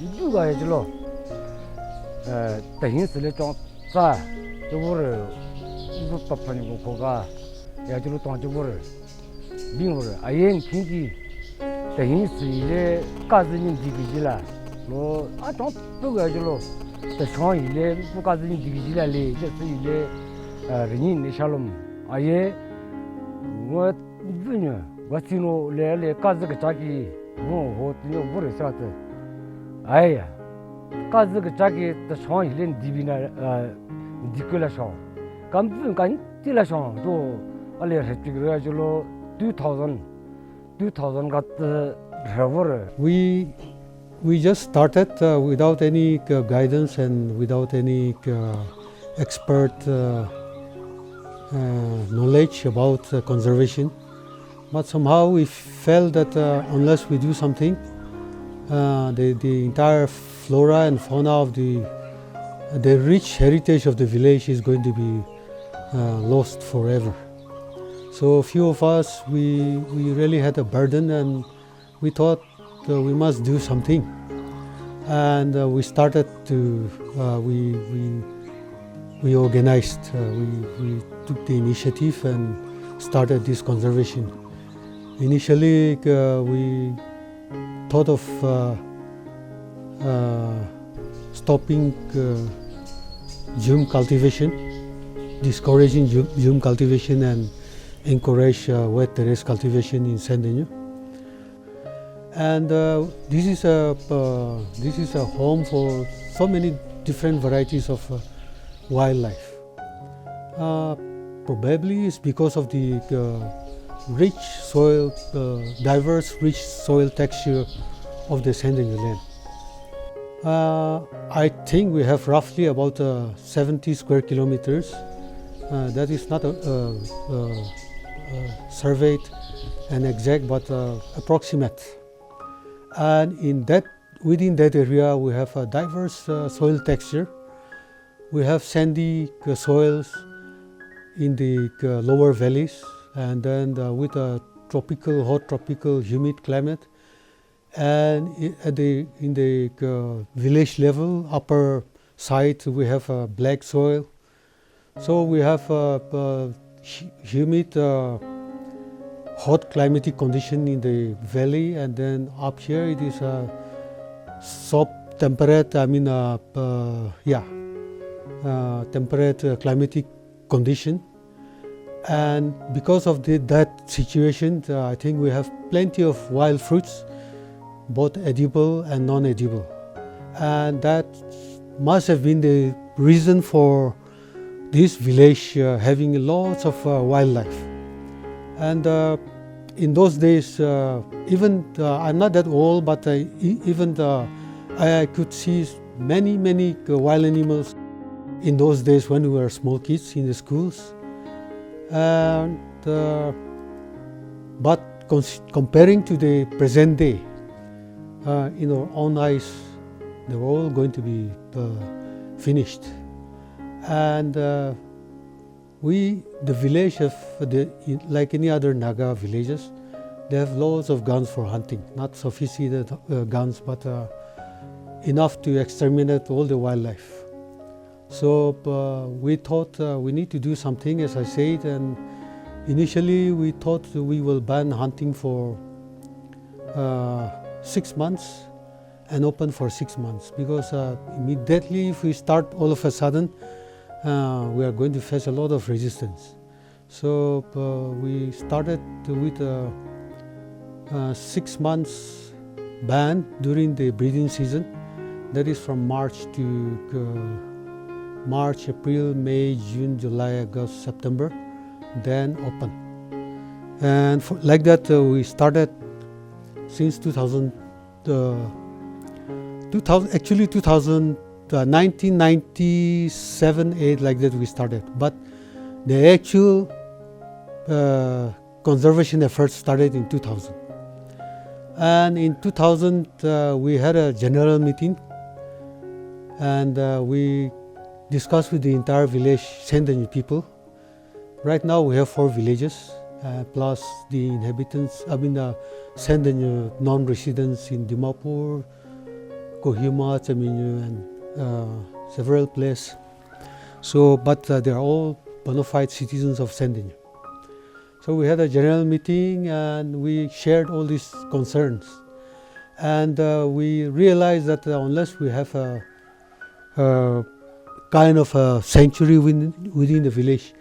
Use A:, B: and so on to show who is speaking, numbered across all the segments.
A: 이주가 해줄로 대인슬레 좀 싸, 저거를 이거 papani고 고가 야줄로 또 저거를 민호를 아예 긴기 대인슬레 까지는 디기질라 뭐아좀 그거 해줄로 대성일레 부까지는 디기질라리 저스일레 르니 샬롬 아예 뭐 분요 와티노 레레 까지가 자기 뭐 호트요 버르사트 아야 까즈가 자기 더 상일린 디비나 디클라션 감분 간 딜라션 또 알레 헤티그라줄로 2000 같은 러버
B: we just started without any guidance and without any expert knowledge about conservation, but somehow we felt that unless we do something, the entire flora and fauna of the rich heritage of the village is going to be lost forever. So a few of us, we really had a burden, and we thought we must do something. And we started to, we organized, we took the initiative and started this conservation. Initially, we thought of stopping Jum cultivation, discouraging Jum cultivation and encourage wet terrace cultivation in Sendenyu. And this is a home for so many different varieties of wildlife. Probably it's because of the rich soil, diverse rich soil texture of the Sendenyu land. I think we have roughly about 70 square kilometers. That is not surveyed and exact, but approximate. And within that area, we have a diverse soil texture. We have sandy soils in the lower valleys, and then with a hot tropical humid climate. And in the village level, upper side, we have black soil. So we have humid, hot climatic condition in the valley, and then up here it is a soft temperate, temperate climatic condition. And because of that situation, I think we have plenty of wild fruits, both edible and non-edible. And that must have been the reason for this village having lots of wildlife. And in those days, even I'm not that old, but I could see many wild animals in those days when we were small kids in the schools. And but comparing to the present day, in our own eyes, they were all going to be finished. And the village like any other Naga villages, they have lots of guns for hunting. Not sophisticated guns, but enough to exterminate all the wildlife. So we thought we need to do something, as I said, and initially we thought we will ban hunting for 6 months and open for 6 months, because immediately if we start all of a sudden, we are going to face a lot of resistance. So we started with a 6 months ban during the breeding season. That is from March to March, April, May, June, July, August, September, then open. And like that, we started since 1997, 8, like that we started. But the actual conservation efforts started in 2000. And in 2000, we had a general meeting, and we discussed with the entire village Sendenyu people. Right now we have 4 villages, plus the inhabitants, Sendenyu non-residents in Dimapur, Kohima, Tseminyu, and several places. So, but they are all bona fide citizens of Sendenyu. So we had a general meeting and we shared all these concerns. And we realized that unless we have a kind of a sanctuary within the village,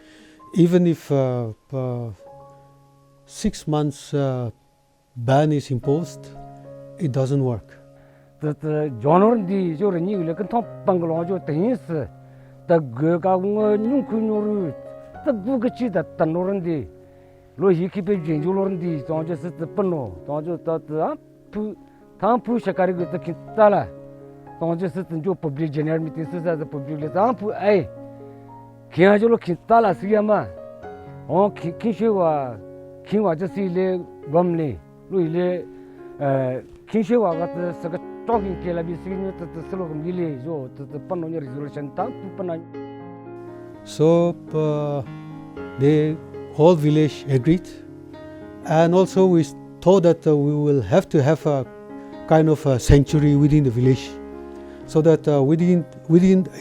B: even if 6 months ban is imposed, it doesn't work.
A: The genre जो रही है लेकिन तो बंगलों जो तहीं से तक गाँव न्यूकुन्योरु तब बुकची द तनोरंदी लो ही की पे जेंजुलोरंदी तो जैसे तपनो तो जो तब थांपु शकारी को तक ताला तो जैसे जो पब्लिक जनरल मीटिंग से ज़्यादा पब्लिक ले थांपु आए क्या जो लोग ताला सियामा और खिंवा जैसे ले गमले लो ले खिंवा का तो सक talking ke labi sini to selo gile jo to pano ni resolution ta pano.
B: So the whole village agreed, and also we thought that we will have to have a kind of a sanctuary within the village, so that within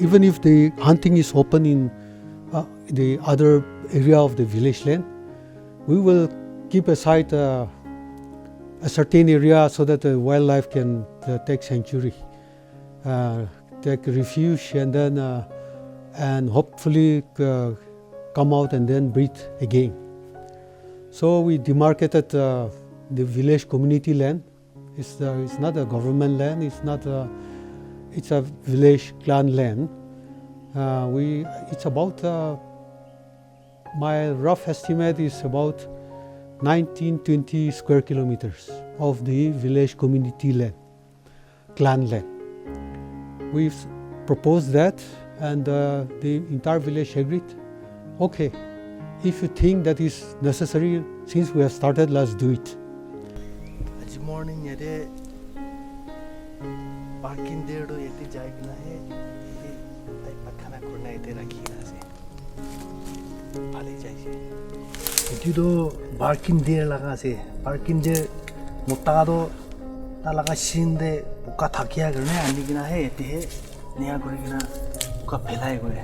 B: even if the hunting is open in the other area of the village land, we will keep aside a certain area so that the wildlife can take sanctuary, take refuge, and then and hopefully come out and then breathe again. So we demarcated the village community land. It's not a government land. It's a village clan land. It's about my rough estimate is about 19-20 square kilometers of the village community land, clan land. We've proposed that, and the entire village agreed. Okay, if you think that is necessary, since we have started, let's do it.
C: This morning, yede parking there do yeti jaigna hai, yeti pakhana kurna yete rakhi na se, phale jai se. Yeti do parking there laga se, parking there mutta do ta laga shin de buka thakia karne ani gina hai yeti hai, niya kore gina buka phelai kore.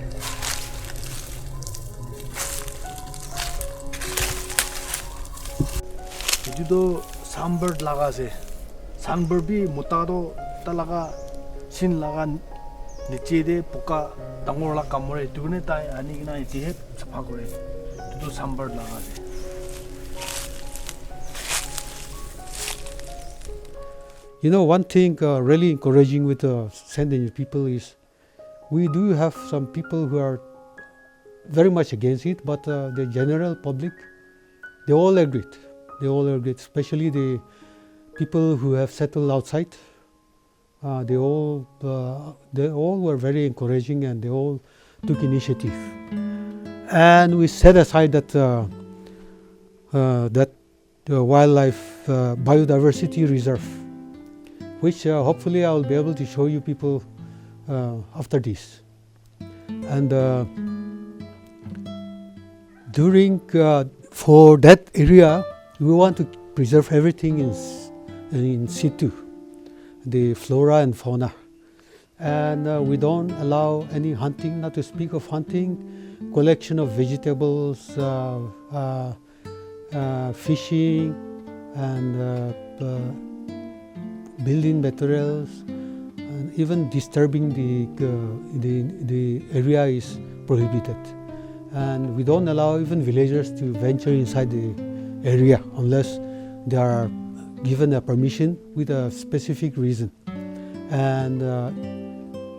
C: Yeti sunbird laga se, sunbird bhi mutta do ta laga shin laga niche de buka dangor la kamore tune ta ani gina yeti hai sapha kore. Yeti sunbird laga se.
B: You know, one thing really encouraging with the Sendenyu people is we do have some people who are very much against it, but the general public, they all agreed. They all agreed, especially the people who have settled outside. They all were very encouraging, and they all took initiative. And we set aside that the wildlife biodiversity reserve, which hopefully I will be able to show you people after this. And for that area, we want to preserve everything in situ, the flora and fauna. And we don't allow any hunting, not to speak of hunting, collection of vegetables, fishing, and building materials, and even disturbing the area is prohibited. And we don't allow even villagers to venture inside the area unless they are given a permission with a specific reason. And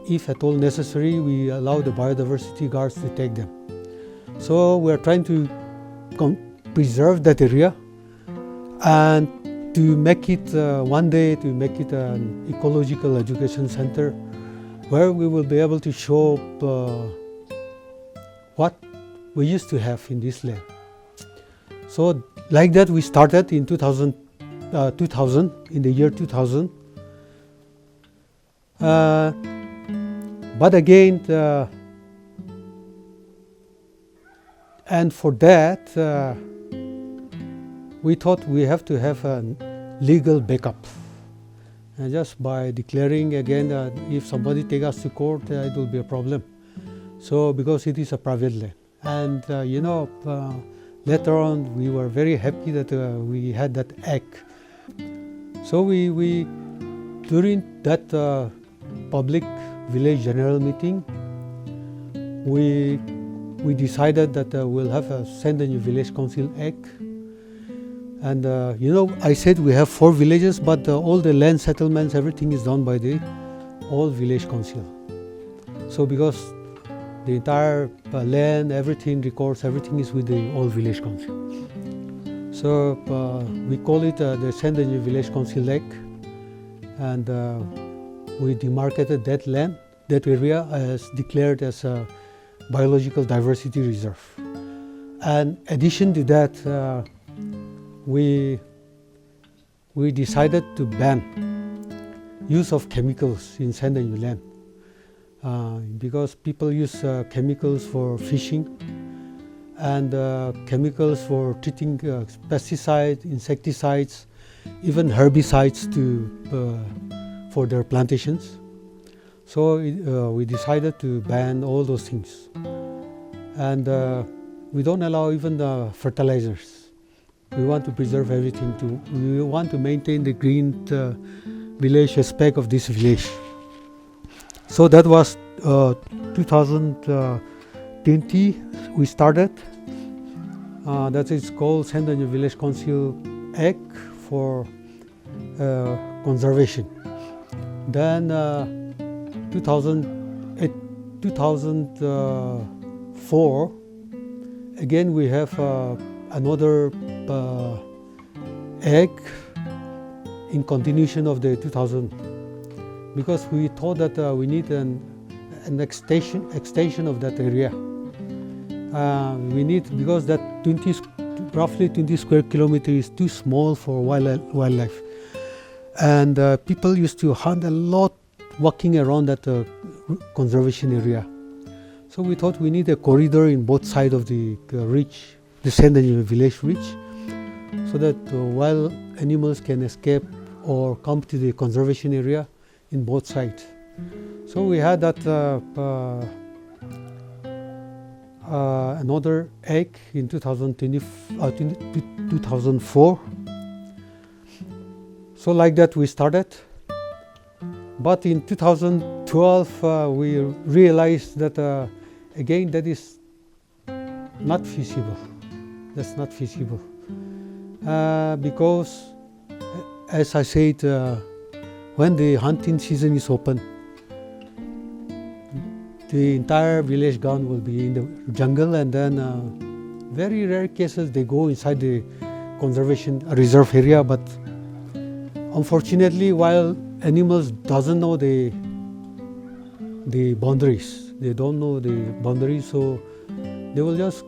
B: if at all necessary, we allow the biodiversity guards to take them. So we are trying to preserve that area and to make it one day, to make it an ecological education center where we will be able to show what we used to have in this land. So like that we started in 2000, in the year 2000. But again, and for that, we thought we have to have a legal backup. And just by declaring again that if somebody takes us to court, it will be a problem. So because it is a private land. And later on, we were very happy that we had that act. So we during that public village general meeting, we decided that we'll have a Sendenyu Village Council Act. And I said we have 4 villages, but all the land settlements, everything is done by the all village council. So because the entire land, everything records, everything is with the all village council. So we call it the Sendenyu Village Council Act, and we demarcated that land, that area, as declared as a biological diversity reserve. And in addition to that, we decided to ban use of chemicals in Sendenyu land because people use chemicals for fishing and chemicals for treating pesticides, insecticides, even herbicides for their plantations. So we decided to ban all those things, and we don't allow even the fertilizers. We want to preserve everything too. We want to maintain the green village aspect of this village. So that was 2020 we started. That is called Sendenyu Village Council Act for conservation. Then 2004, again we have another act in continuation of the 2000, because we thought that we need an extension of that area. We need, because that roughly 20 square kilometers is too small for wildlife, and people used to hunt a lot walking around that conservation area. So we thought we need a corridor in both sides of the reach, the Sendenyu village reach, so that wild animals can escape or come to the conservation area in both sides. So we had that another act in 2004. So like that we started. But in 2012 we realized that again that is not feasible. That's not feasible because, as I said, when the hunting season is open, the entire village ground will be in the jungle, and then very rare cases they go inside the conservation reserve area. But unfortunately, wild animals doesn't know the boundaries. They don't know the boundaries, so they will just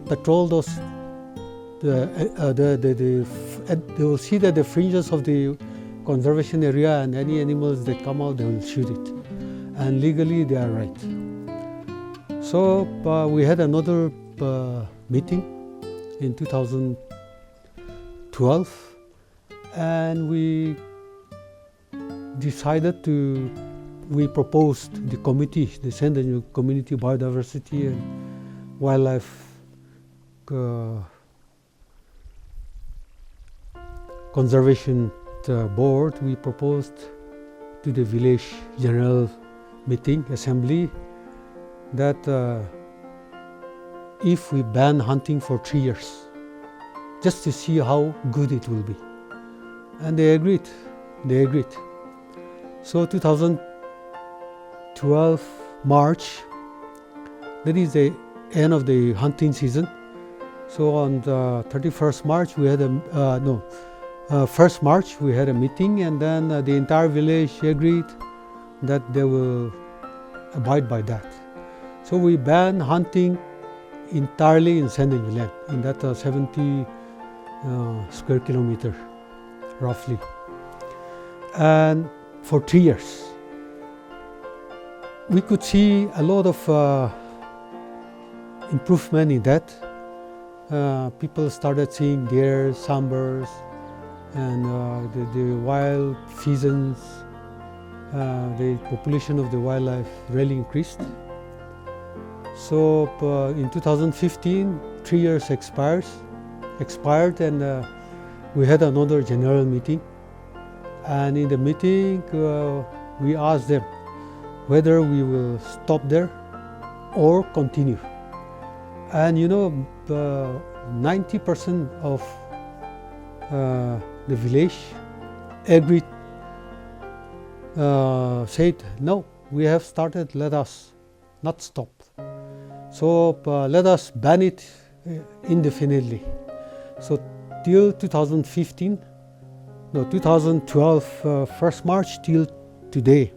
B: patrol those. They will see that the fringes of the conservation area, and any animals that come out, they will shoot it. And legally, they are right. So we had another meeting in 2012, and we decided we proposed the committee, the Sendenyu Community Biodiversity and Wildlife Conservation Board. We proposed to the village general meeting assembly that if we ban hunting for 3 years, just to see how good it will be, and they agreed. So 2013 12th March, that is the end of the hunting season. So on the 31st March we had a 1st March we had a meeting, and then the entire village agreed that they will abide by that. So we banned hunting entirely in Sendenyu land, in that 70 square kilometer roughly, and for 3 years. We could see a lot of improvement in that. People started seeing deer, sambars, and the wild pheasants. The population of the wildlife really increased. So in 2015, 3 years expired, and we had another general meeting. And in the meeting, we asked them whether we will stop there or continue. And 90% of the village agreed, said, no, we have started, let us not stop. So let us ban it indefinitely. So till 2012, 1st March till today,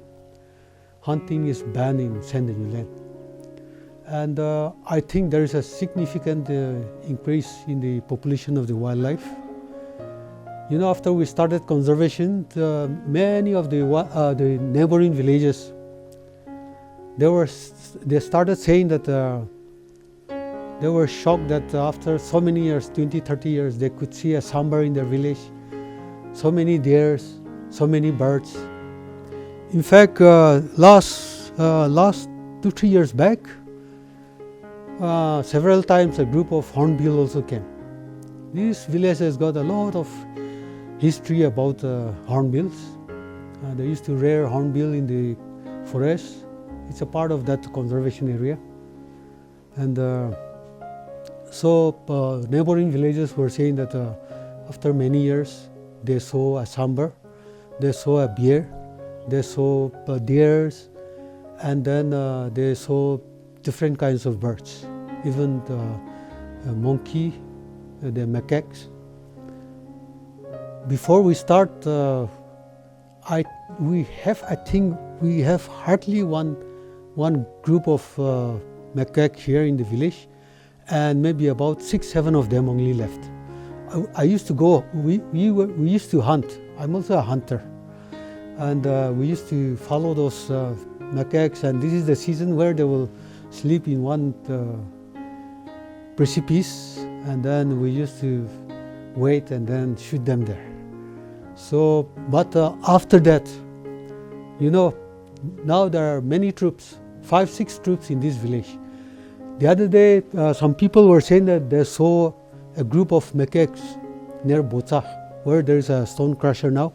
B: hunting is banned in Sendenyu land. And I think there is a significant increase in the population of the wildlife. After we started conservation, many of the neighboring villages, they started saying that they were shocked that after so many years, 20, 30 years, they could see a sambar in their village, so many deers, so many birds. In fact, last 2-3 years back, several times a group of hornbill also came. This village has got a lot of history about hornbills. They used to rear hornbill in the forest. It's a part of that conservation area. And so neighboring villages were saying that after many years, they saw a sambar, they saw a bear, they saw deers, and then they saw different kinds of birds, even the monkey, the macaques. Before we start, I think we have hardly one group of macaque here in the village, and maybe about 6-7 of them only left. I used to go. We used to hunt. I'm also a hunter, and we used to follow those macaques. And this is the season where they will sleep in one precipice, and then we used to wait and then shoot them there. So, but after that, now there are many troops, 5-6 troops in this village. The other day, some people were saying that they saw a group of macaques near Bocha, where there is a stone crusher now,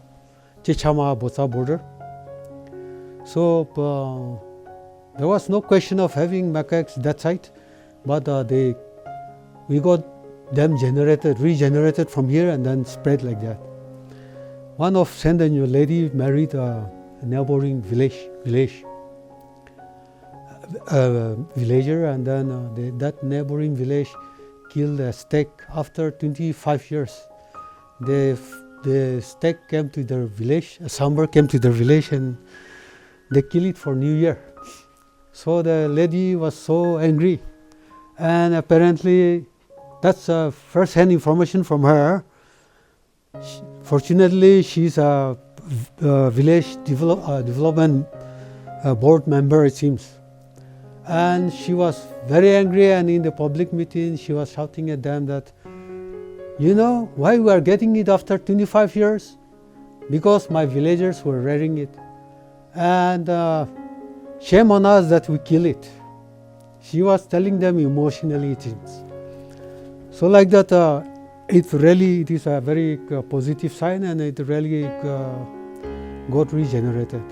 B: Chechama-Bocha border. So there was no question of having macaques that side, but we got them regenerated from here and then spread like that. One of Sendenyu lady married a neighboring villager, and then that neighboring village killed a stag after 25 years. The stag came to their village, a sambar came to their village, and they killed it for New Year. So the lady was so angry, and apparently that's first-hand information from her. Fortunately, she's a village development board member, it seems. And she was very angry, and in the public meeting she was shouting at them that, why we are getting it after 25 years? Because my villagers were rearing it. And shame on us that we kill it. She was telling them emotionally, it seems. So like that, it is a very positive sign, and it really got regenerated.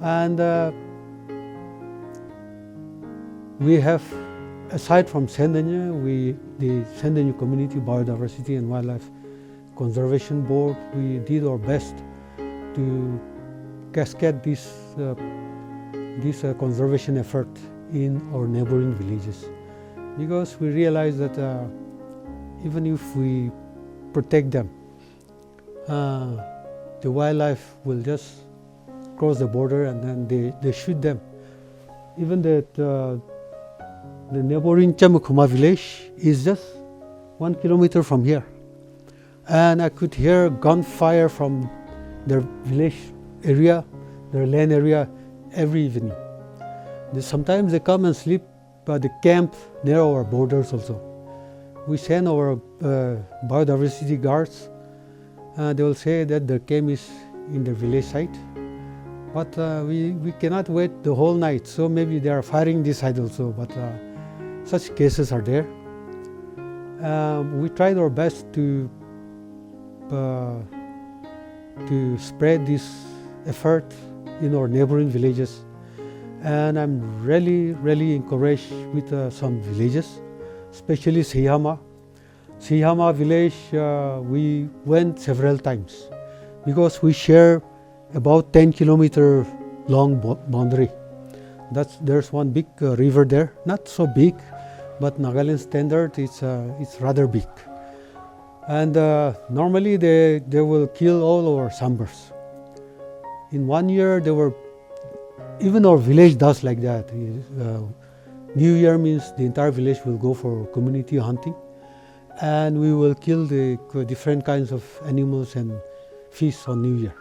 B: And we have, aside from Sendenyu, the Sendenyu Community Biodiversity and Wildlife Conservation Board, we did our best to cascade this this conservation effort in our neighboring villages, because we realize that even if we protect them, the wildlife will just cross the border and then they shoot them. Even that the neighboring Chamukuma village is just 1 kilometer from here, and I could hear gunfire from their village area, their land area, every evening. Sometimes they come and sleep at the camp near our borders also. We send our biodiversity guards. They will say that the camp is in the village side, but we cannot wait the whole night, so maybe they are firing this side also, but such cases are there. We tried our best to spread this effort in our neighboring villages, and I'm really encouraged with some villages, especially Sihama. Sihama village, we went several times because we share about 10 kilometer long boundary. There's one big river there, not so big, but Nagaland standard it's rather big. And normally they will kill all our sambars. In 1 year, even our village does like that. New Year means the entire village will go for community hunting, and we will kill the different kinds of animals and fish on New Year.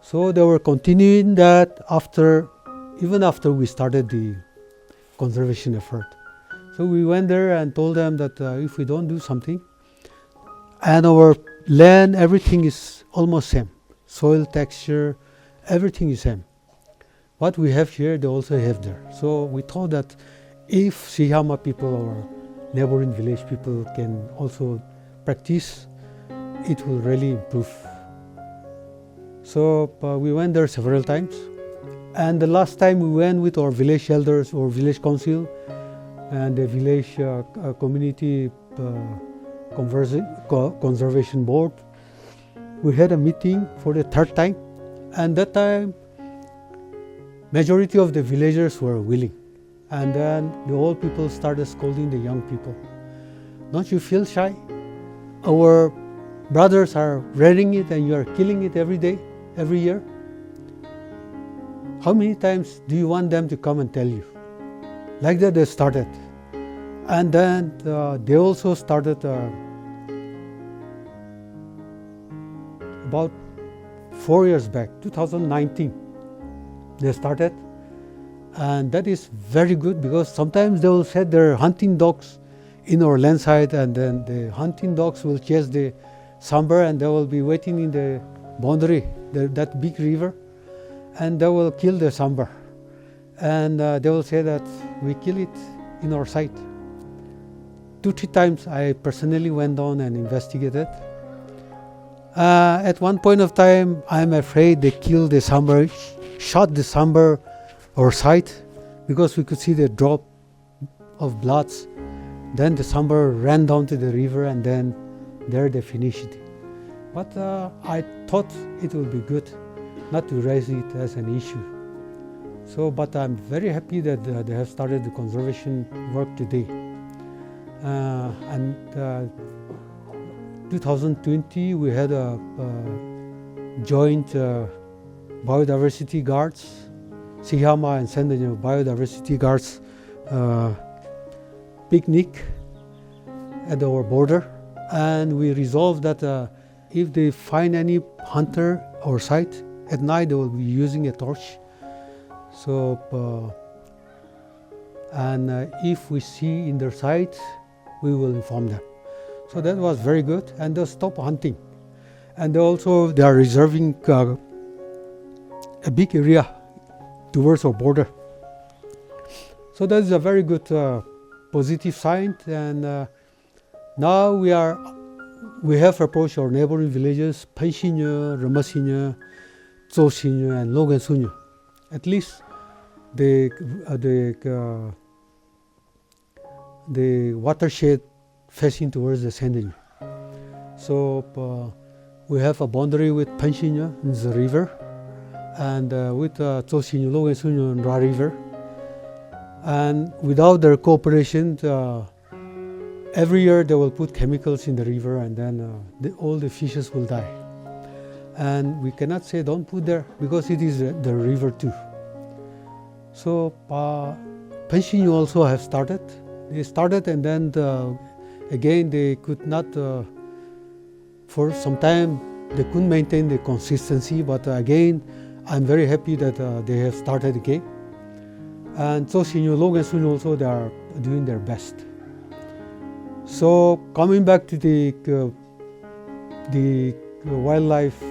B: So they were continuing that even after we started the conservation effort. So we went there and told them that if we don't do something, and our land, everything is almost same, soil texture, everything is same. What we have here, they also have there. So we thought that if Sihama people or neighboring village people can also practice, it will really improve. So we went there several times, and the last time we went with our village elders or village council and the village community conservation board. We had a meeting for the third time, and that time majority of the villagers were willing, and then the old people started scolding the young people. Don't you feel shy? Our brothers are rearing it and you are killing it every day, every year. How many times do you want them to come and tell you? Like that they started. And then they also started about 4 years back, 2019, they started. And that is very good, because sometimes they will set their hunting dogs in our land side, and then the hunting dogs will chase the sambar, and they will be waiting in the boundary, that big river, and they will kill the sambar. And they will say that we kill it in our sight. 2-3 times I personally went down and investigated. At one point of time, I'm afraid they killed the sambar, shot the sambar our sight, because we could see the drop of bloods. Then the sambar ran down to the river, and then there they finished it. But I thought it would be good not to raise it as an issue. So, but I'm very happy that they have started the conservation work today. And 2020 we had a joint biodiversity guards, Sihama and Sendenyu biodiversity guards picnic at our border, and we resolved that if they find any hunter or site at night, they will be using a torch. So, and if we see in their site, we will inform them. So that was very good, and they stop hunting. And they are reserving a big area towards our border. So that is a very good positive sign. And now we have approached our neighboring villages, Tseminyu, Tongsiinyu, Tseminyu, and Nagaland. At least the watershed facing towards the Sendenyu. So we have a boundary with Tseminyu in the river, and with Tseminyu and River. And without their cooperation, every year they will put chemicals in the river, and then all the fishes will die. And we cannot say don't put there, because it is the river too. So Tseminyu also have started. They started, and then again they could not, for some time they couldn't maintain the consistency, but again I'm very happy that they have started again. And Tseminyu and also, they are doing their best. So coming back to the wildlife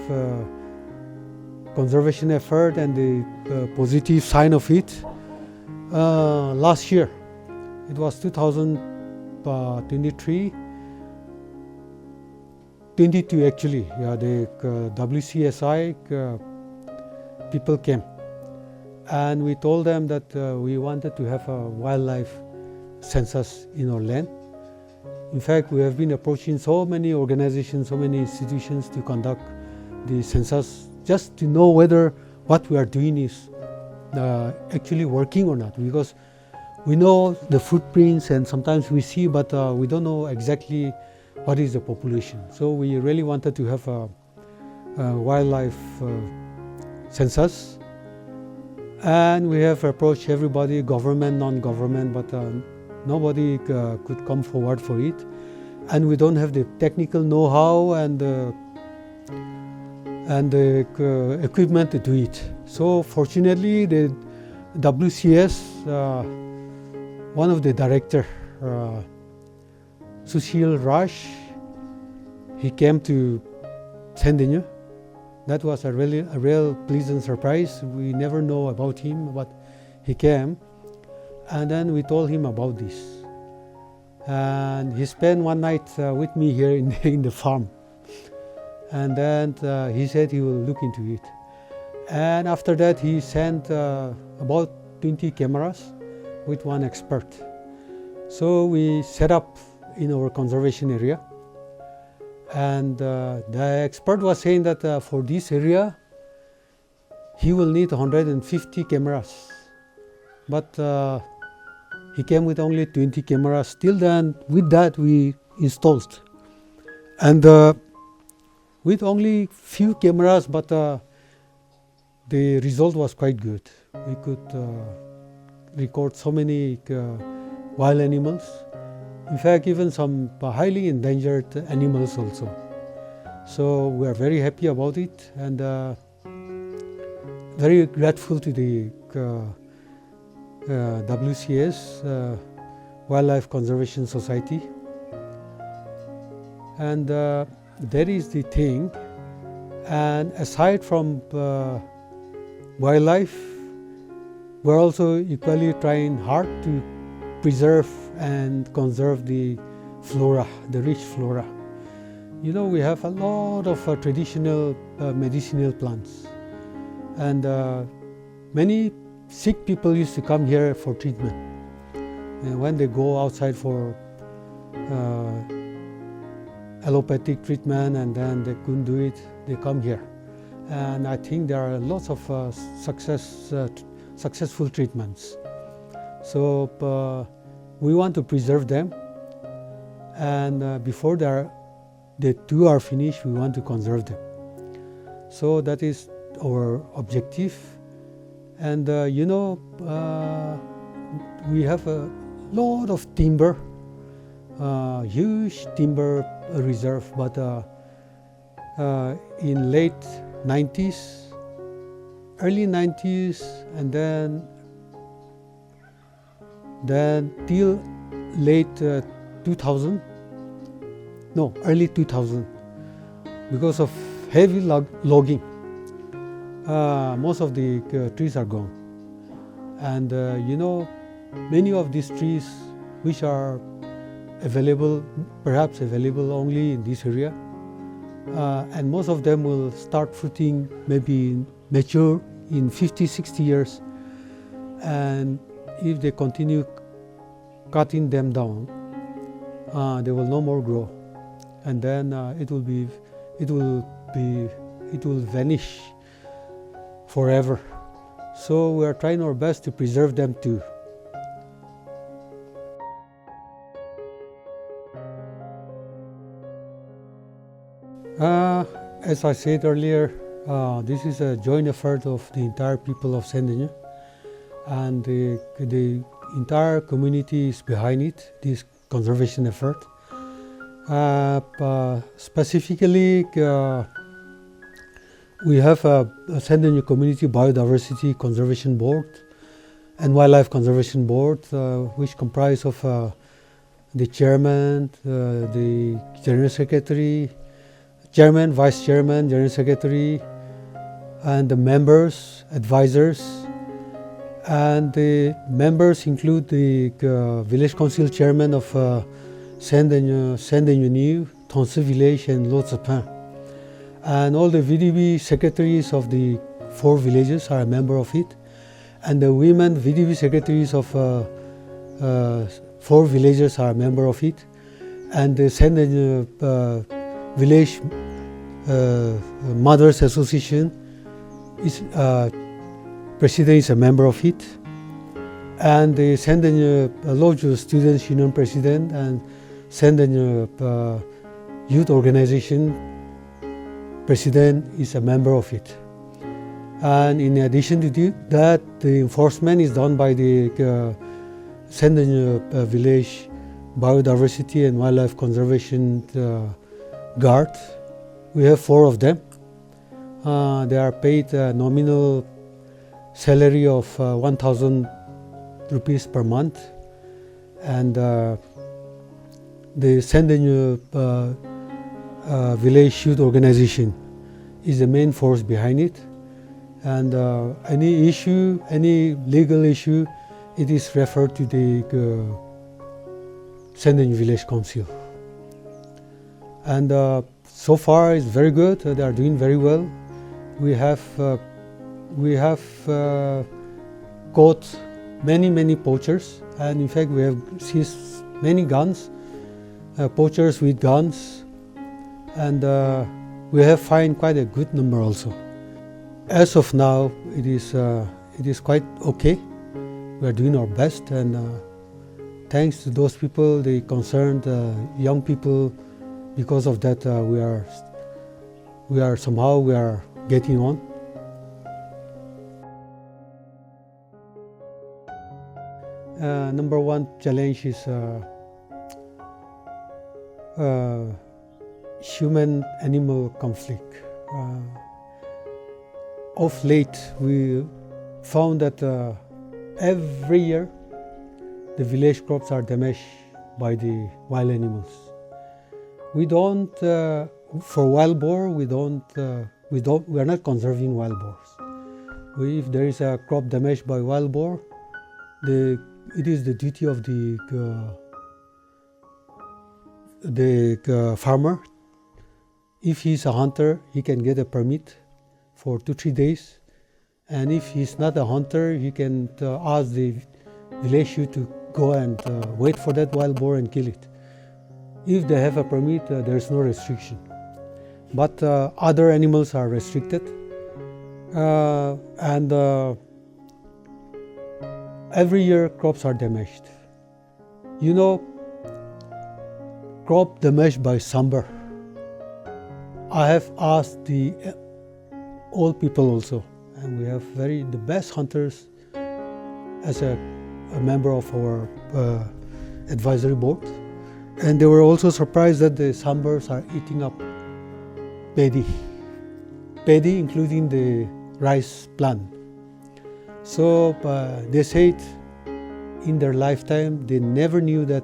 B: conservation effort and the positive sign of it, last year, it was 2023, 22 actually, yeah, the WCSI people came. And we told them that we wanted to have a wildlife census in our land. In fact, we have been approaching so many organizations, so many institutions to conduct the census, just to know whether what we are doing is actually working or not. Because we know the footprints and sometimes we see, but we don't know exactly what is the population. So we really wanted to have a wildlife census. And we have approached everybody, government, non-government, but nobody could come forward for it. And we don't have the technical know-how and the equipment to do it. So fortunately, the WCS, one of the director, Sushil Raj, he came to Sendenyu. That was a real pleasant surprise. We never know about him, but he came, and then we told him about this. And he spent one night with me here in the farm. And then he said he will look into it. And after that, he sent about 20 cameras with one expert. So we set up in our conservation area. And the expert was saying that for this area, he will need 150 cameras. But he came with only 20 cameras. Still then, with that we installed. And with only few cameras, but the result was quite good. We could record so many wild animals. In fact, even some highly endangered animals also. So we are very happy about it, and very grateful to the WCS, Wildlife Conservation Society. And that is the thing. And aside from wildlife, we're also equally trying hard to preserve and conserve the flora, the rich flora. You know, we have a lot of traditional medicinal plants, and many sick people used to come here for treatment. And when they go outside for allopathic treatment and then they couldn't do it, they come here. And I think there are lots of successful treatments. So we want to preserve them, and before the two are finished, we want to conserve them. So that is our objective. And you know, we have a lot of timber, huge timber reserve, but in late 90s, early 90s, and then till late 2000, no, early 2000, because of heavy logging, most of the trees are gone. And you know, many of these trees which are available, perhaps available only in this area, and most of them will start fruiting, maybe mature in 50-60 years. And if they continue cutting them down, they will no more grow, and then it will vanish forever. So we are trying our best to preserve them too. As I said earlier, this is a joint effort of the entire people of Sendenyu, and the entire community is behind it, this conservation effort. Specifically, we have a Sendenyu Community Biodiversity Conservation Board and Wildlife Conservation Board, which comprise of the chairman, the general secretary, chairman, vice chairman, general secretary, and the members, advisors. And the members include the village council chairman of Sedenyu New, Thongsiinyu village, and Lotsapin. And all the VDB secretaries of the 4 villages are a member of it. And the women VDB secretaries of 4 villages are a member of it. And the Sendenyu Village Mothers Association is president is a member of it, and the Sendenyu Loju Students Union president and Sendenyu Youth Organization president is a member of it. And in addition to that, the enforcement is done by the Sendenyu Village Biodiversity and Wildlife Conservation Guard. We have 4 of them. They are paid a nominal salary of 1,000 rupees per month, and the Sendenyu Village Youth Organization is the main force behind it. And any issue, any legal issue, it is referred to the Sendenyu Village Council. And so far it's very good. They are doing very well. We have caught many poachers, and in fact we have seized many guns, poachers with guns, and we have found quite a good number also. As of now, it is quite okay. We are doing our best, and thanks to those people, the concerned young people. Because of that, we are somehow getting on. Number 1 challenge is human-animal conflict. Of late, we found that every year the village crops are damaged by the wild animals. We don't, for wild boar, we are not conserving wild boars. If there is a crop damaged by wild boar, it is the duty of the farmer. If he is a hunter, he can get a permit for 2-3 days, and if he is not a hunter, he can ask the village youth to go and wait for that wild boar and kill it. If they have a permit, there is no restriction. But other animals are restricted, and every year crops are damaged. You know, crop damaged by sambar. I have asked the old people also, and we have the best hunters as a member of our advisory board. And they were also surprised that the sambars are eating up paddy including the rice plant. So they said in their lifetime they never knew that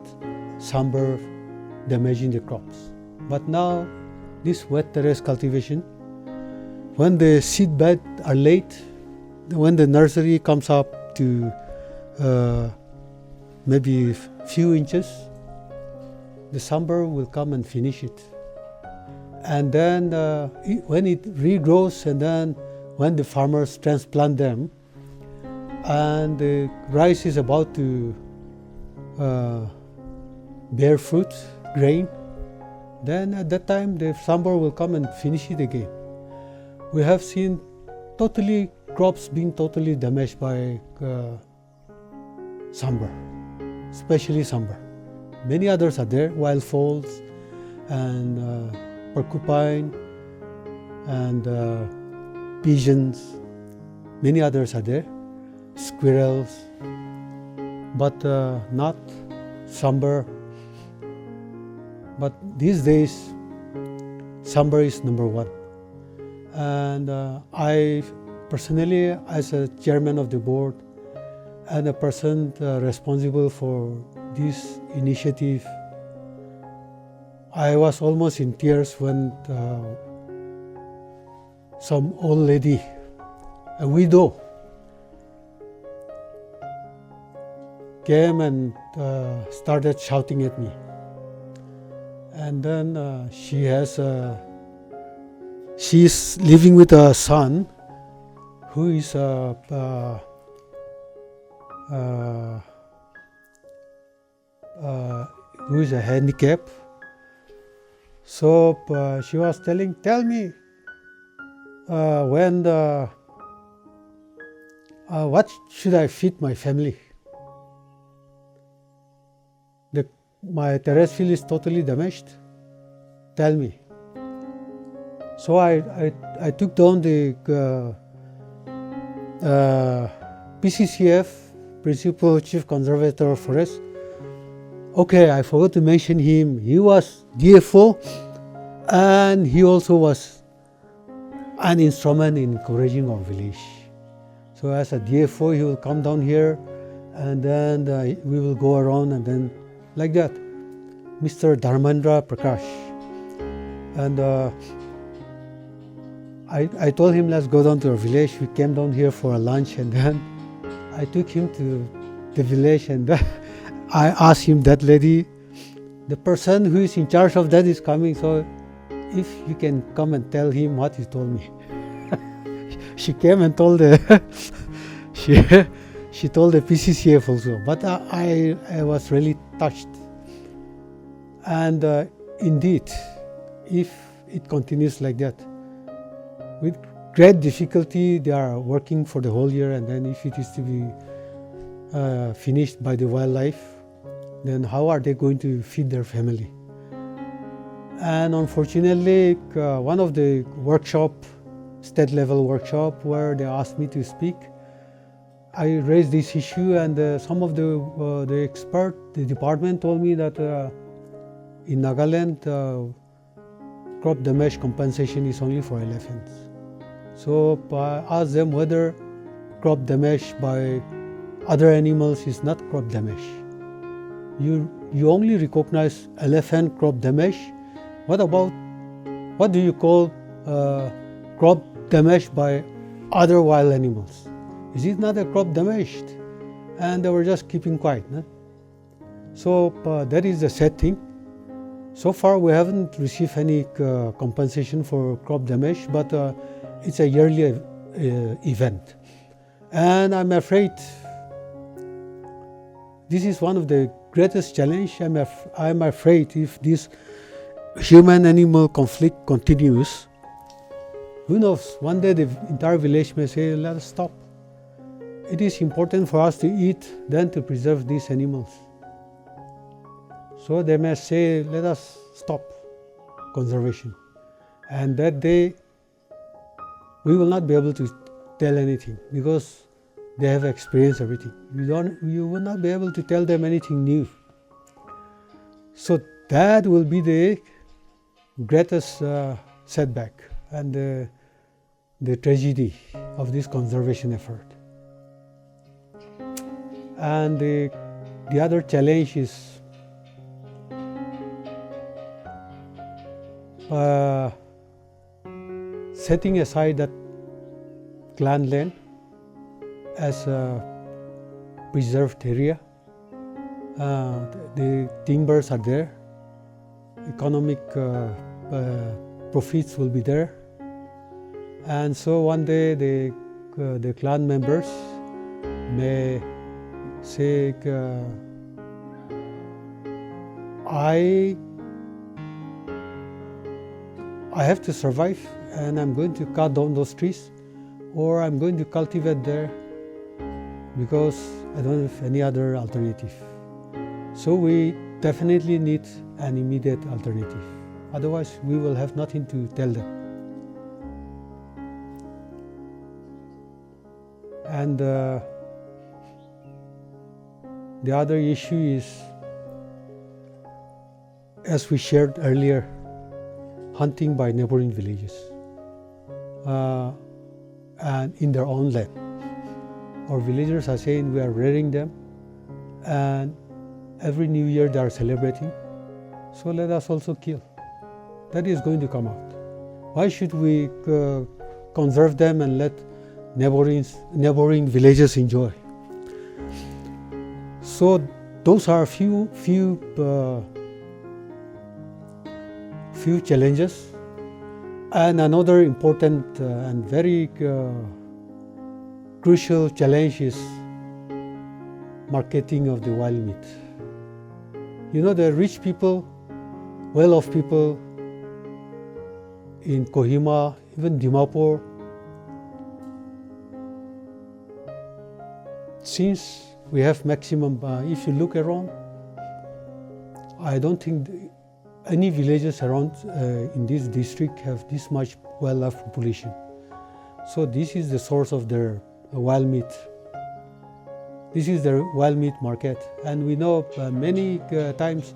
B: sambar damaging the crops. But now this wet terrace cultivation, when the seed bed are laid, when the nursery comes up to maybe a few inches, the sambar will come and finish it. And then when it regrows, and then when the farmers transplant them, and the rice is about to bear fruit, grain, then at that time the sambar will come and finish it again. We have seen totally crops being totally damaged by sambar, especially sambar. Many others are there, wild fowls and porcupine and pigeons. Many others are there, squirrels, but not sambar. But these days, sambar is number one. And I personally, as a chairman of the board and a person responsible for this initiative, I was almost in tears when some old lady, a widow, came and started shouting at me. And then she's living with a son who is a handicap. So she was tell me when what should I feed my family? My terrace field is totally damaged. Tell me. So I took down the PCCF, Principal Chief Conservator of Forest. Okay, I forgot to mention him. He was DFO and he also was an instrument in encouraging our village. So as a DFO, he will come down here and then we will go around and then like that. Mr. Dharmendra Prakash. And I told him, let's go down to our village. We came down here for a lunch and then I took him to the village and I asked him, that lady, the person who is in charge of that is coming, so if you can come and tell him what you told me. She came and told she told the PCCF also, but I was really touched. And indeed, if it continues like that, with great difficulty they are working for the whole year, and then if it is to be finished by the wildlife, then how are they going to feed their family? And unfortunately, one of the state level workshop where they asked me to speak, I raised this issue, and some of the expert, the department told me that in Nagaland, crop damage compensation is only for elephants. So I asked them whether crop damage by other animals is not crop damage. You only recognize elephant crop damage. What do you call crop damage by other wild animals? Is it not a crop damaged? And they were just keeping quiet. No? So that is the sad thing. So far we haven't received any compensation for crop damage, but it's a yearly event. And I'm afraid this is one of the greatest challenge. I'm afraid if this human-animal conflict continues, who knows, one day the entire village may say, let us stop. It is important for us to eat than to preserve these animals. So they may say, let us stop conservation. And that day, we will not be able to tell anything because they have experienced everything. You will not be able to tell them anything new. So that will be the greatest setback and the tragedy of this conservation effort. And the other challenge is setting aside that clan land as a preserved area. The timbers are there, economic profits will be there, and so one day the clan members may say, I have to survive and I'm going to cut down those trees, or I'm going to cultivate there because I don't have any other alternative. So we definitely need an immediate alternative. Otherwise, we will have nothing to tell them. And the other issue is, as we shared earlier, hunting by neighboring villages and in their own land. Our villagers are saying we are rearing them, and every new year they are celebrating, so let us also kill. That is going to come out. Why should we conserve them and let neighboring villages enjoy? So those are few challenges. And another important and very crucial challenge is marketing of the wild meat. You know, the rich people, well-off people in Kohima, even Dimapur, since we have maximum, if you look around, I don't think any villages around in this district have this much wildlife population. So this is the source of their wild meat. This is their wild meat market, and we know many times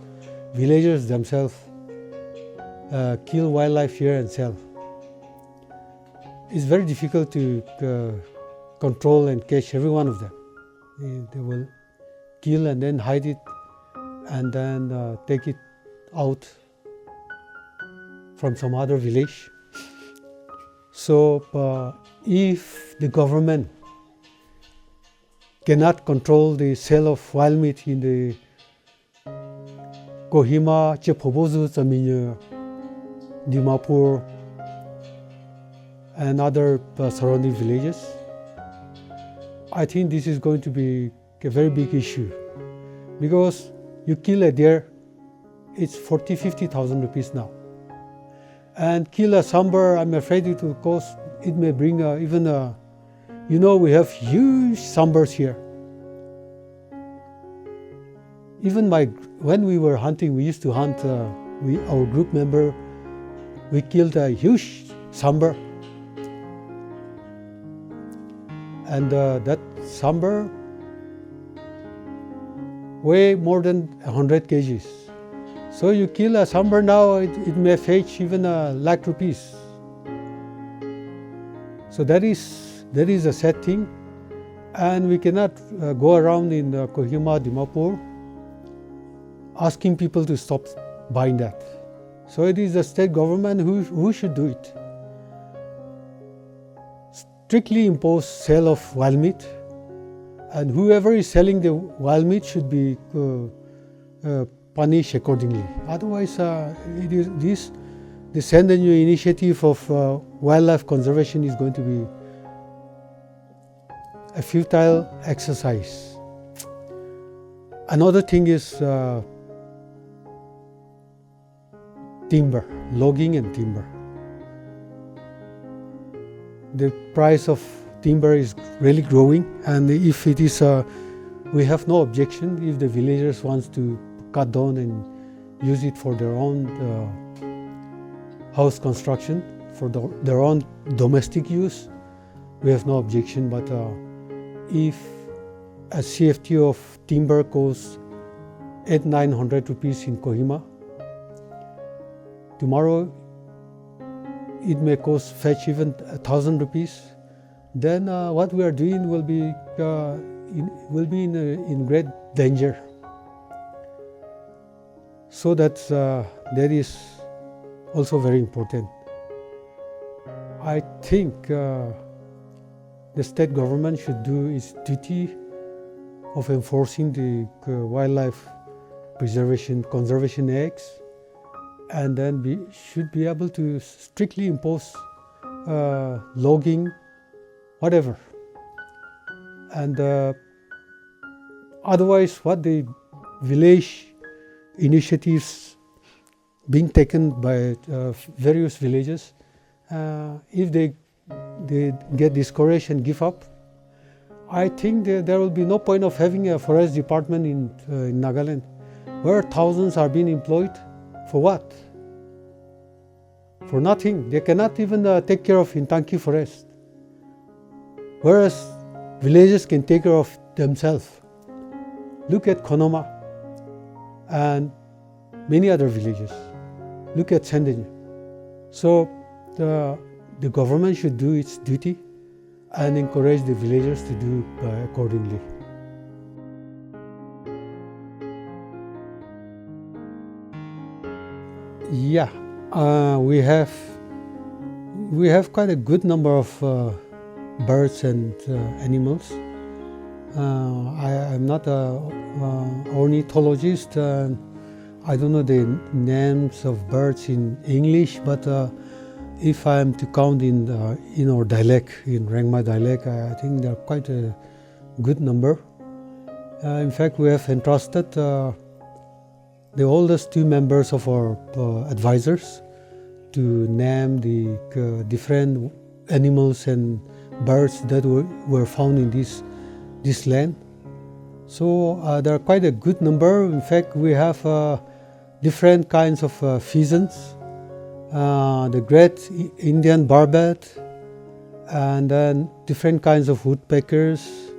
B: villagers themselves kill wildlife here and sell. It's very difficult to control and catch every one of them. They will kill and then hide it and then take it out from some other village. So if the government cannot control the sale of wild meat in the Kohima, Chepobozu, Tseminyu, Dimapur, and other surrounding villages, I think this is going to be a very big issue, because you kill a deer, it's 40,000-50,000 rupees now, and kill a sambar, I'm afraid it will cost, it may bring even a, you know, we have huge sambars here. Even when we were hunting, we used to hunt, our group member, we killed a huge sambar. And that sambar weigh more than 100 kgs. So you kill a sambar now, it may fetch even a lakh rupees. So that is a sad thing, and we cannot go around in Kohima, Dimapur asking people to stop buying that. So it is the state government who should do it. Strictly impose sale of wild meat, and whoever is selling the wild meat should be punished accordingly. Otherwise, it is the Sendenyu initiative of wildlife conservation is going to be a futile exercise. Another thing is timber, logging and timber. The price of timber is really growing, and if it is, we have no objection if the villagers wants to cut down and use it for their own house construction, for their own domestic use. We have no objection, but if a CFT of timber costs 800-900 rupees in Kohima, tomorrow it may fetch even 1,000 rupees, then what we are doing will be in great danger. So that is also very important. I think the state government should do its duty of enforcing the wildlife conservation acts, and then should be able to strictly impose logging, whatever. And otherwise, what the village initiatives being taken by various villages, if they they get discouraged and give up, I think there will be no point of having a forest department in Nagaland, where thousands are being employed. For what? For nothing. They cannot even take care of Intanki forest, whereas villages can take care of themselves. Look at Konoma and many other villages. Look at Sendenyu. So the government should do its duty and encourage the villagers to do accordingly. Yeah, we have quite a good number of birds and animals. I'm not an ornithologist. I don't know the names of birds in English, but if I am to count in our dialect, in Rengma dialect, I think there are quite a good number. In fact, we have entrusted the oldest two members of our advisors to name the different animals and birds that were found in this land. So there are quite a good number. In fact, we have different kinds of pheasants, the great Indian barbet, and then different kinds of woodpeckers,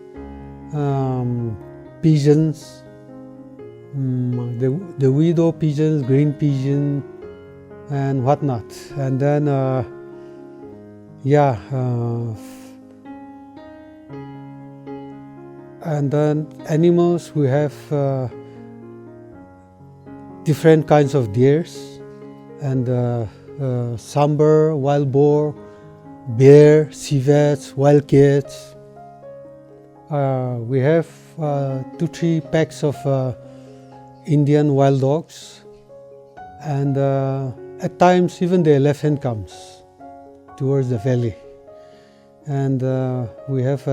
B: pigeons, the widow pigeons, green pigeon, and whatnot. And then, and then animals, we have different kinds of deers, and sambar, wild boar, bear, civets, wildcats. We have 2-3 packs of Indian wild dogs, and at times even the elephant comes towards the valley. And we have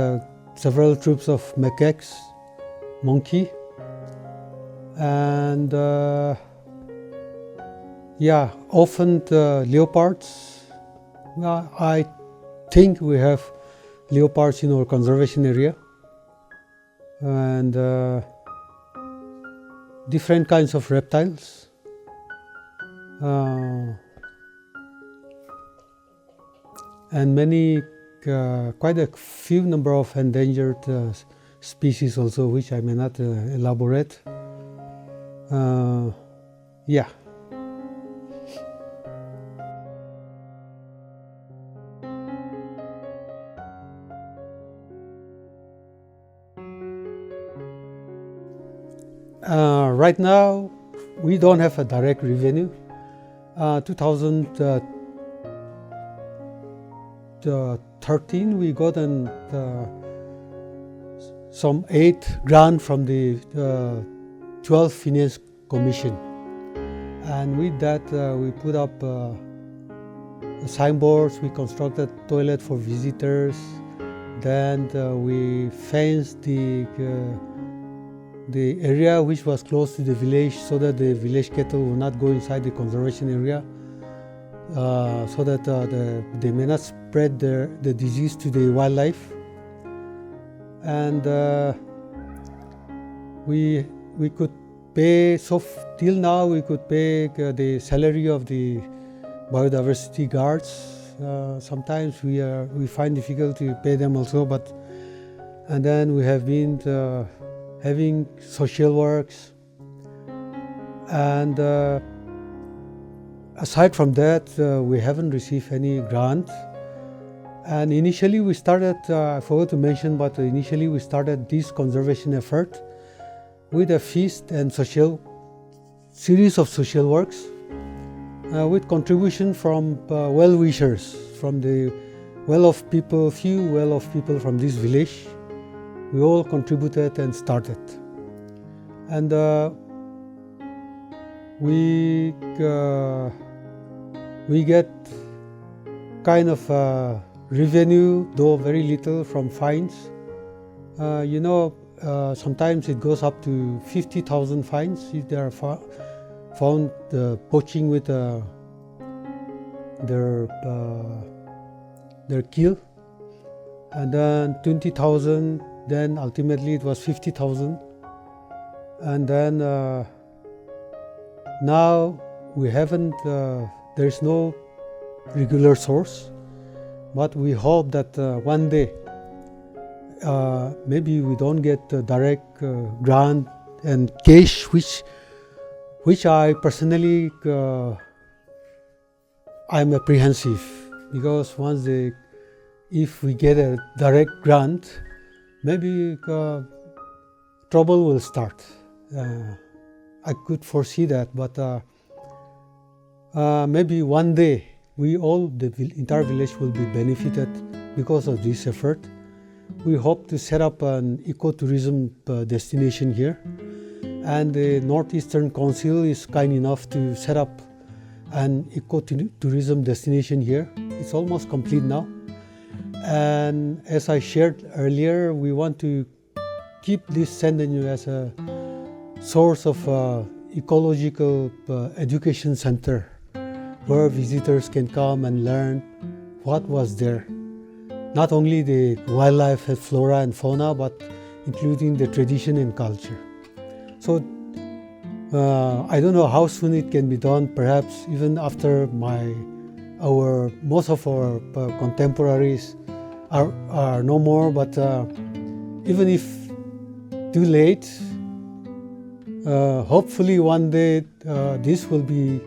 B: several troops of macaques, monkey, and often the leopards. I think we have leopards in our conservation area, and different kinds of reptiles. And many, quite a few number of endangered species also, which I may not elaborate. Right now, we don't have a direct revenue. 2013, we got some aid grant from the 12th Finance Commission, and with that we put up signboards, we constructed toilet for visitors, then we fenced the area which was close to the village, so that the village cattle will not go inside the conservation area, so that they may not spread the disease to the wildlife. And we could pay, so till now we could pay the salary of the biodiversity guards. Sometimes we find difficult to pay them also, and then we have been having social works, and aside from that, we haven't received any grant. And initially we started, I forgot to mention, but initially we started this conservation effort with a feast and series of social works, with contribution from well-wishers, from the few well-off people from this village. We all contributed and started, and we get kind of revenue, though very little, from fines. Sometimes it goes up to 50,000 fines if they are found poaching with their kill. and then 20,000, then ultimately it was 50,000, and then now we haven't, there is no regular source, but we hope that one day maybe we don't get direct grant and cash, which I personally I'm apprehensive, because once if we get a direct grant, maybe trouble will start. I could foresee that, but maybe one day the entire village will be benefited because of this effort. We hope to set up an ecotourism destination here, and the Northeastern Council is kind enough to set up an ecotourism destination here. It's almost complete now, and as I shared earlier, we want to keep this Sendenyu as a source of ecological education center where visitors can come and learn what was there. Not only the wildlife, flora and fauna, but including the tradition and culture. So I don't know how soon it can be done, perhaps even after most of our contemporaries are no more, but even if too late, hopefully one day this will be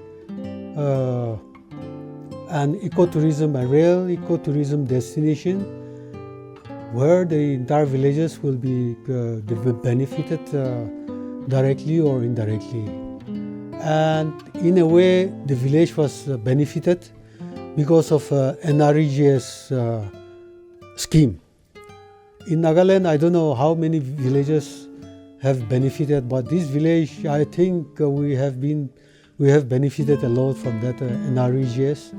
B: an ecotourism, a real ecotourism destination where the entire villages will be benefited directly or indirectly. And in a way, the village was benefited because of NREGS scheme. In Nagaland, I don't know how many villages have benefited, but this village, I think we have benefited a lot from that NREGS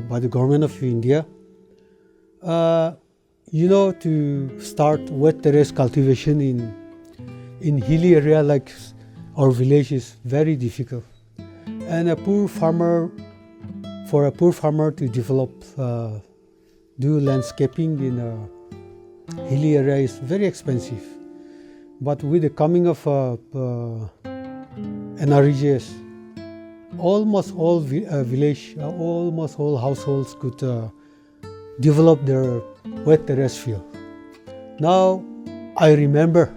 B: by the government of India. To start wet terrace cultivation in hilly area like our village is very difficult, and for a poor farmer to develop, do landscaping in a hilly area is very expensive. But with the coming of NREGS, almost all almost all households could develop their wet terrace field. Now, I remember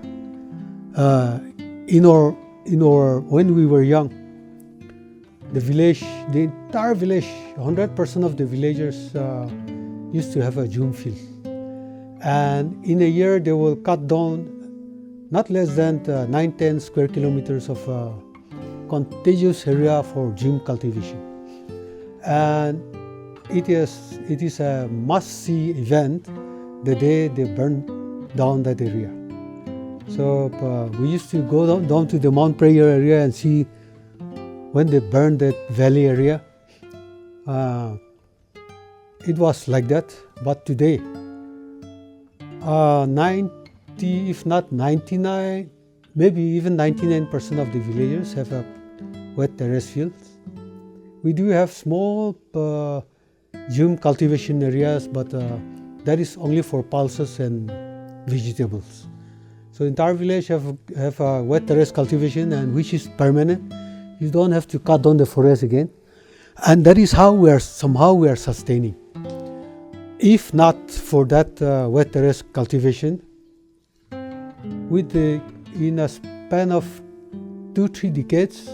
B: when we were young, the entire village, 100% of the villagers used to have a June field, and in a year they will cut down not less than 9-10 square kilometers of contiguous area for June cultivation, and it is a must-see event the day they burn down that area. So we used to go down to the Mount Prayer area and see when they burned that valley area. It was like that, but today 90, if not 99, maybe even 99% of the villagers have a wet terrace fields. We do have small June cultivation areas, but that is only for pulses and vegetables. So entire village have a wet terrace cultivation, and which is permanent. You don't have to cut down the forest again, and that is how we are sustaining. If not for that wet terrace cultivation, in a span of 2-3 decades,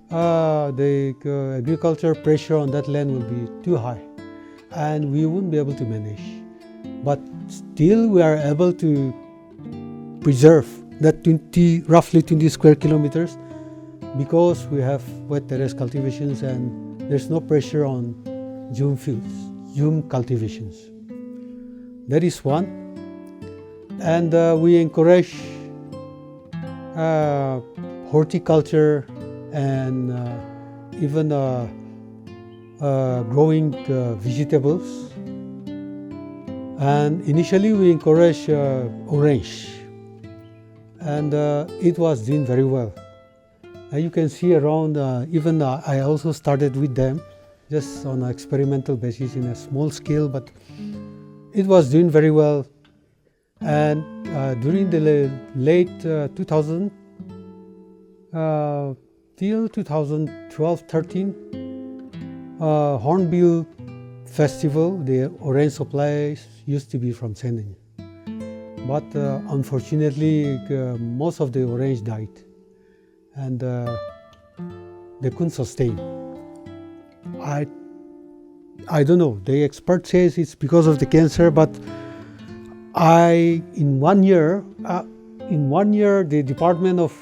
B: the agriculture pressure on that land will be too high, and we won't be able to manage. But still, we are able to preserve that roughly 20 square kilometers because we have wet terrace cultivations and there's no pressure on June fields, June cultivations. That is one. And we encourage horticulture and even growing vegetables. And initially we encourage orange, and it was doing very well. You can see around, even I also started with them just on an experimental basis in a small scale, but it was doing very well. And during the late 2000 till 2012-13, Hornbill Festival, the orange supplies used to be from Sendenyu. But unfortunately, most of the orange died, and they couldn't sustain. I don't know. The expert says it's because of the cancer, but in one year, the Department of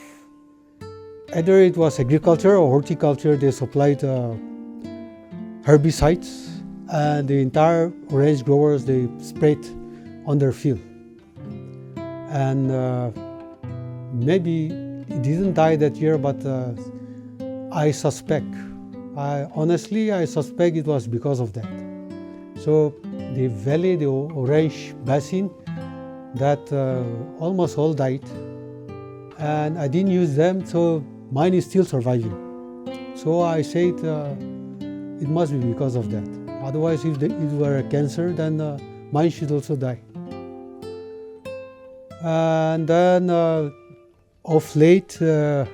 B: either it was agriculture or horticulture, they supplied herbicides, and the entire orange growers, they sprayed on their field. And maybe it didn't die that year, but I suspect it was because of that. So the valley, the orange basin, that almost all died, and I didn't use them, so mine is still surviving. So I said it must be because of that. Otherwise, if it were a cancer, then mine should also die. And then of late, the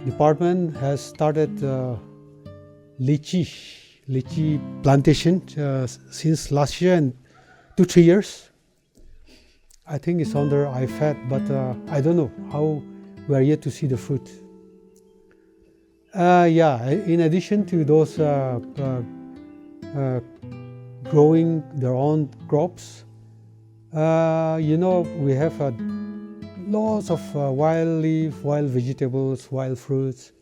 B: department has started lychee plantation since last year and 2-3 years. I think it's under IFAD, but I don't know how we are yet to see the fruit. In addition to those growing their own crops, we have lots of wild leaf, wild vegetables, wild fruits.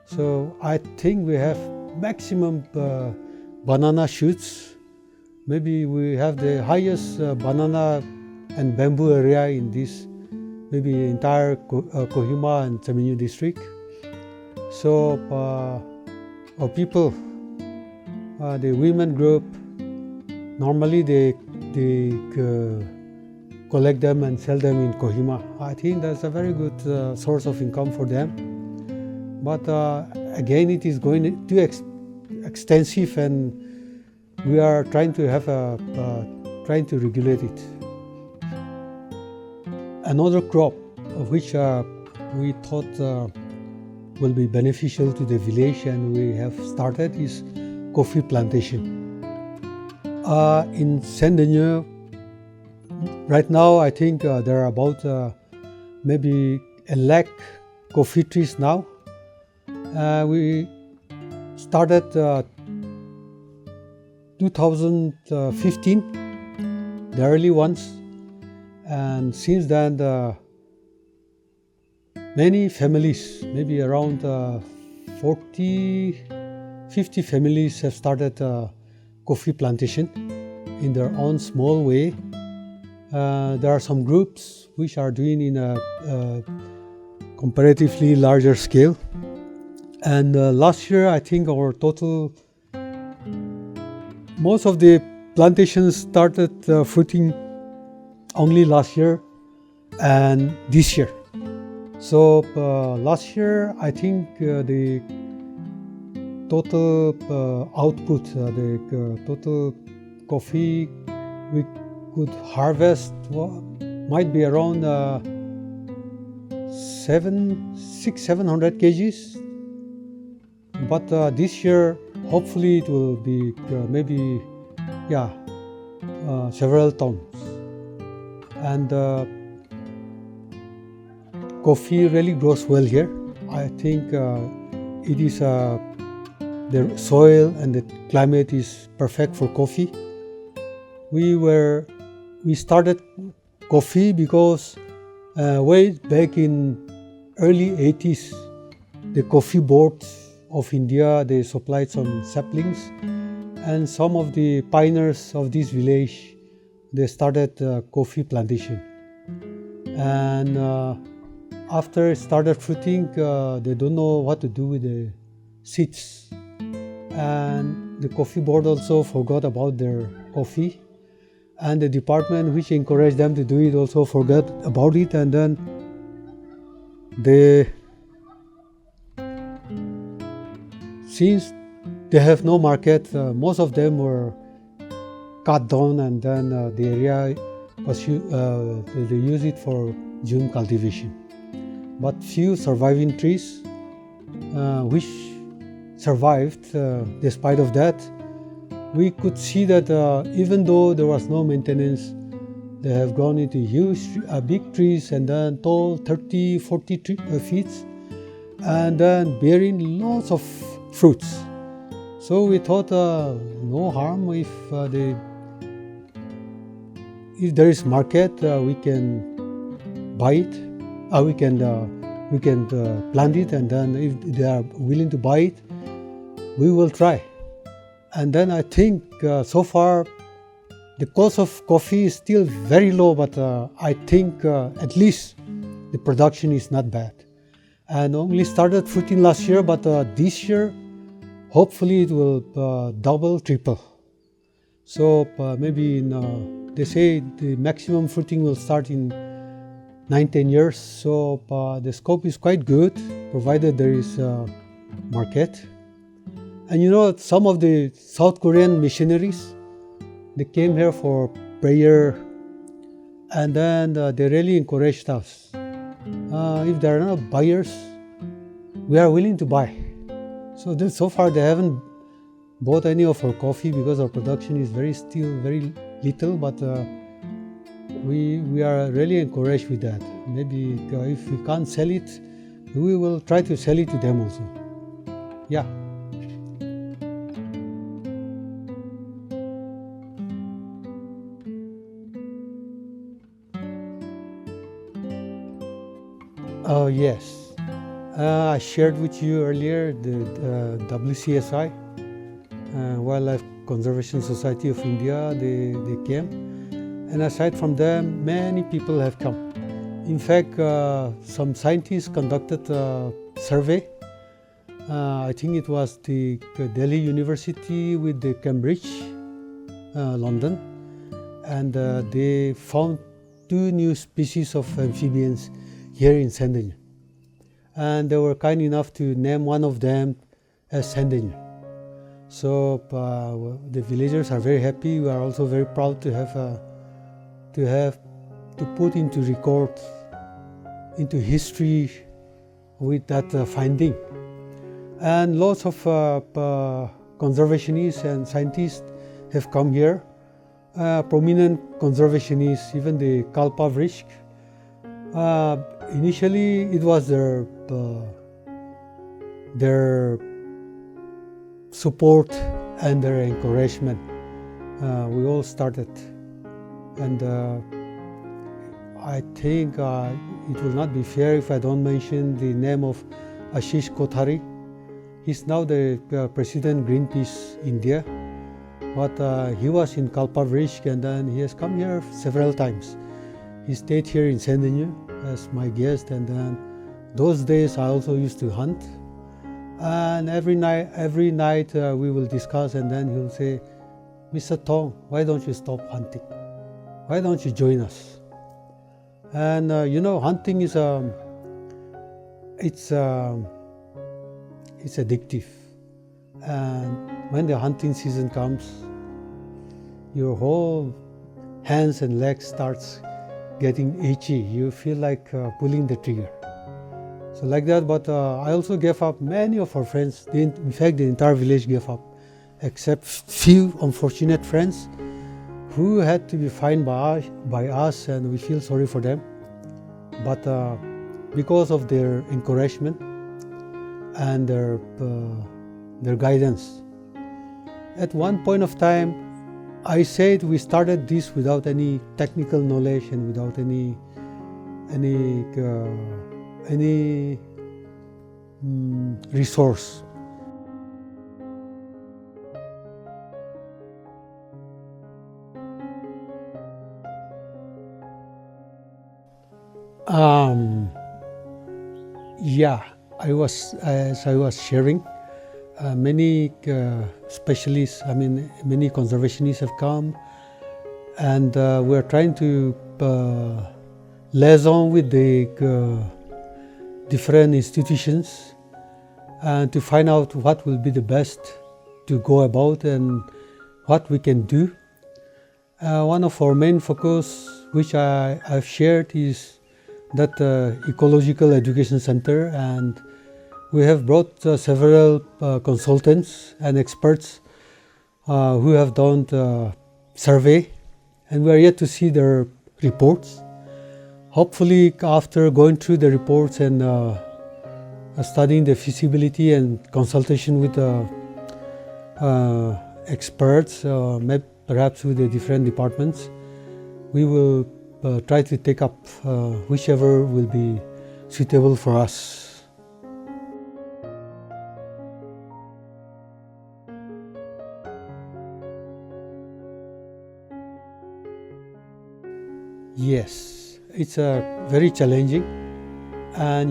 B: So I think we have maximum banana shoots. Maybe we have the highest banana and bamboo area in this, maybe entire Kohima and Tseminyu district. So our people, the women group, normally they collect them and sell them in Kohima. I think that's a very good source of income for them. But again, it is going too extensive, and we are trying to regulate it. Another crop of which we thought will be beneficial to the village, and we have started, is coffee plantation. In Sendenyu, right now I think there are about maybe 1 lakh coffee trees now. We started 2015, the early ones, and since then many families, maybe around 40-50 families have started coffee plantation in their own small way. There are some groups which are doing in a comparatively larger scale. And last year, I think our total, most of the plantations started fruiting only last year and this year. So last year, I think the total output, the total coffee we could harvest might be around 700 kgs. But this year, hopefully, it will be maybe several tons. And coffee really grows well here. I think it is the soil and the climate is perfect for coffee. We started coffee because way back in early 80s, the coffee boards of India, they supplied some saplings, and some of the pioneers of this village, they started coffee plantation. And after it started fruiting, they don't know what to do with the seeds. And the coffee board also forgot about their coffee. And the department which encouraged them to do it also forgot about it. And then since they have no market, most of them were cut down, and then the area was they use it for June cultivation. But few surviving trees which survived despite of that, we could see that even though there was no maintenance, they have grown into huge, big trees, and then tall 30, 40 feet, and then bearing lots of fruits. So we thought no harm if there is market, we can buy it. We can plant it, and then if they are willing to buy it, we will try. And then I think so far the cost of coffee is still very low, but I think at least the production is not bad. And only started fruiting last year, but this year hopefully it will double, triple. So maybe they say the maximum fruiting will start in 9-10 years. So the scope is quite good, provided there is a market. And you know, some of the South Korean missionaries, they came here for prayer, and then they really encouraged us. If there are no buyers, we are willing to buy. So far they haven't bought any of our coffee because our production is still very little, but we are really encouraged with that. Maybe if we can't sell it, we will try to sell it to them also. Yeah. Yes, I shared with you earlier the WCSI, Wildlife Conservation Society of India, they came, and aside from them, many people have come. In fact, some scientists conducted a survey. I think it was the Delhi University with the Cambridge, London, and they found 2 new species of amphibians here in Sendenyu, and they were kind enough to name one of them as Sendenyu. So the villagers are very happy. We are also very proud to put into record, into history with that finding. And lots of conservationists and scientists have come here. Prominent conservationists, even the Kalpa Vrishk. Initially, it was their support and their encouragement. We all started, and I think it will not be fair if I don't mention the name of Ashish Kothari. He's now the President Greenpeace India, but he was in Kalpa Vrishk, and then he has come here several times. He stayed here in Sendenyu as my guest, and then those days I also used to hunt. And every night we will discuss, and then he'll say, "Mr. Thong, why don't you stop hunting? Why don't you join us?" And you know, hunting is it's addictive. And when the hunting season comes, your whole hands and legs starts getting itchy. You feel like pulling the trigger. So like that, but I also gave up. Many of our friends, in fact the entire village gave up, except few unfortunate friends who had to be fined by us, and we feel sorry for them. But because of their encouragement and their guidance, at one point of time, I said we started this without any technical knowledge and without any resource. Yeah, as I was sharing, many specialists, many conservationists have come, and we are trying to liaison with the different institutions and to find out what will be the best to go about and what we can do. One of our main focus, which I've shared, is that ecological education center, and we have brought several consultants and experts who have done the survey, and we are yet to see their reports. Hopefully, after going through the reports and studying the feasibility and consultation with experts, perhaps with the different departments, we will try to take up whichever will be suitable for us. Yes, it's very challenging, and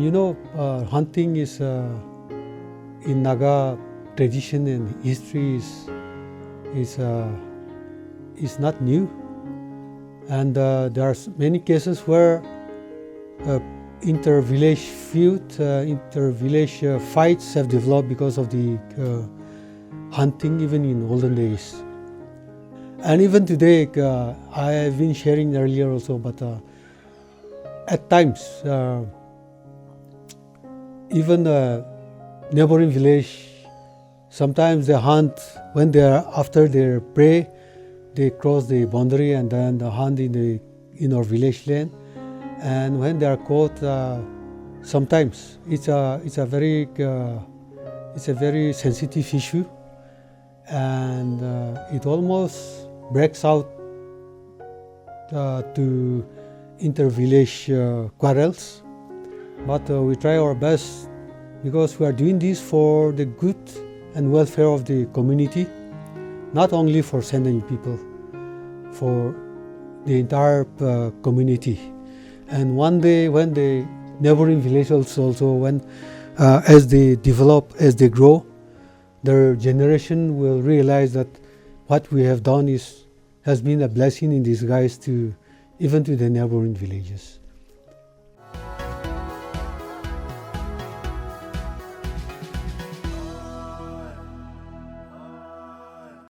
B: hunting is in Naga tradition and history is not new, and there are many cases where inter-village fights have developed because of the hunting, even in olden days. And even today, I have been sharing earlier also, but at times, even neighboring village, sometimes they hunt when they are after their prey. They cross the boundary and then hunt in our village land. And when they are caught, sometimes it's a very sensitive issue, and it almost breaks out to inter-village quarrels. But we try our best, because we are doing this for the good and welfare of the community, not only for Sendenyu people, for the entire community. And one day, when the neighboring villages also, as they develop, as they grow, their generation will realize that what we have done has been a blessing in disguise even to the neighboring villages.